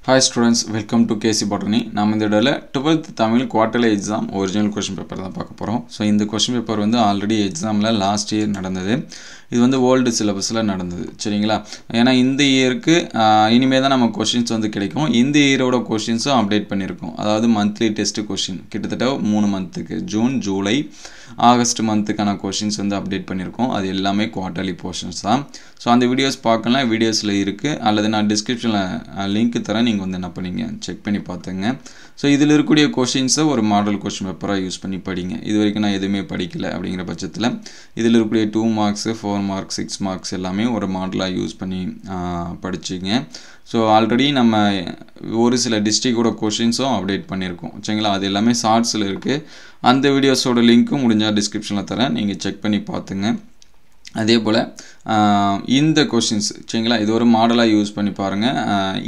Hi students, welcome to KC Botany. நாம் இந்த இடத்துல 12th Tamil quarterly exam original question paper தான் பார்க்க போறோம். சோ இந்த क्वेश्चन பேப்பர் வந்து ஆல்ரெடி எக்ஸாம்ல லாஸ்ட் இயர் நடந்தது. இது வந்து ஓல்ட் சிலபஸ்ல நடந்தது. சரிங்களா? ஏனா இந்த இயருக்கு இனிமே தான் நம்ம क्वेश्चंस வந்து கிடைக்கும். இந்த இயரோட क्वेश्चंसும் அப்டேட் பண்ணிருக்கோம். அதாவது मंथली டெஸ்ட் क्वेश्चन கிட்டத்தட்ட 3 மந்த்துக்கு ஜூன், ஜூலை, ஆகஸ்ட் மந்த்துக்கான क्वेश्चंस வந்து அப்டேட் பண்ணிருக்கோம். அது எல்லாமே குவார்டர்லி போர்ஷன்ஸ் தான். சோ அந்த வீடியோஸ் பார்க்கலாம், வீடியோஸ்ல இருக்கு அல்லது நான் டிஸ்கிரிப்ஷன்ல லிங்க் தரேன், நீங்க வந்து என்ன பண்ணீங்க செக் பண்ணி பாத்துங்க. சோ இதில இருக்கக்கூடிய क्वेश्चंस ஒரு மாடல் क्वेश्चन பேப்பரா யூஸ் பண்ணி படிங்க. இதுவரைக்கும் நான் எதுமே படிக்கல அப்படிங்கற பட்சத்துல இதில இருக்கக்கூடிய 2 மார்க்ஸ், 4 மார்க்ஸ், 6 மார்க்ஸ் எல்லாமே ஒரு மாடலா யூஸ் பண்ணி படிச்சீங்க. சோ ஆல்ரெடி நம்ம ஒரு சில டிஸ்ட்ரிக்ட்டோட क्वेश्चंसும் அப்டேட் பண்ணிருக்கோம். சரிங்களா? அது எல்லாமே ஷார்ட்ஸ்ல இருக்கு. அந்த வீடியோஸோட லிங்க்கும் முடிஞ்சா டிஸ்கிரிப்ஷன்ல தரேன், நீங்க செக் பண்ணி பாத்துங்க. அதே போல இந்த क्वेश्चंस சரிங்களா, இது ஒரு மாடலா யூஸ் பண்ணி பாருங்க.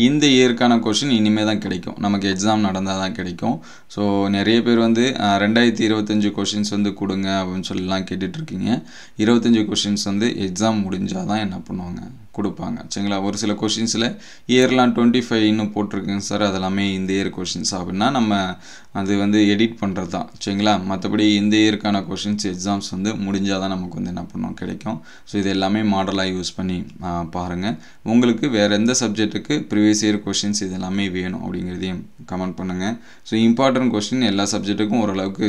இந்த இயர்க்கான क्वेश्चन இனிமே தான் கிடைக்கும். நமக்கு எக்ஸாம் நடந்தா தான் கிடைக்கும். சோ நிறைய பேர் வந்து 2025 क्वेश्चंस வந்து கொடுங்க அப்படினு சொல்லலாம் கேட்டிட்டு இருக்கீங்க. 25 क्वेश्चंस வந்து எக்ஸாம் முடிஞ்சா தான் என்ன பண்ணுவாங்க கொடுப்பாங்க. சரிங்களா? ஒரு சில क्वेश्चंसல இயர்லாம் 25 இன்னும் போட்டுருக்கீங்க சார், அதெல்லாம் இந்த இயர் क्वेश्चंस அப்படினா நம்ம அது வந்து எடிட் பண்றது தான். சரிங்களா? மத்தபடி இந்த இயர்க்கான क्वेश्चंस எக்ஸாம்ஸ் வந்து முடிஞ்சா தான் நமக்கு வந்து என்ன பண்ணும் கிடைக்கும். சோ இது எல்லாமே மாடலா யூஸ் பண்ணி பாருங்க. உங்களுக்கு வேற எந்த சப்ஜெக்ட்டுக்கு previous year क्वेश्चंस இதெல்லாம் வேணும் அப்படிங்கறதையும் கமெண்ட் பண்ணுங்க. சோ இம்பார்ட்டன்ட் क्वेश्चन எல்லா சப்ஜெக்ட்டுக்கும் ஓரளவுக்கு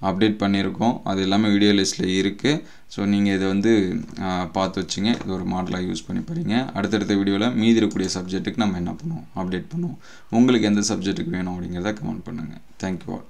அப்டேட் பண்ணிருக்கோம். அது எல்லாமே வீடியோ லிஸ்ட்ல இருக்கு. சோ நீங்க இத வந்து பார்த்து வச்சுங்க. இது ஒரு மாடலா யூஸ் பண்ணி படிங்க. அடுத்த வீடியோல மீதி இருக்கக்கூடிய சப்ஜெக்ட்டுக்கு நம்ம என்ன பண்ணுவோம் அப்டேட் பண்ணுவோம். உங்களுக்கு எந்த சப்ஜெக்ட்டுக்கு வேணும் அப்படிங்கறத கமெண்ட் பண்ணுங்க. Thank you all.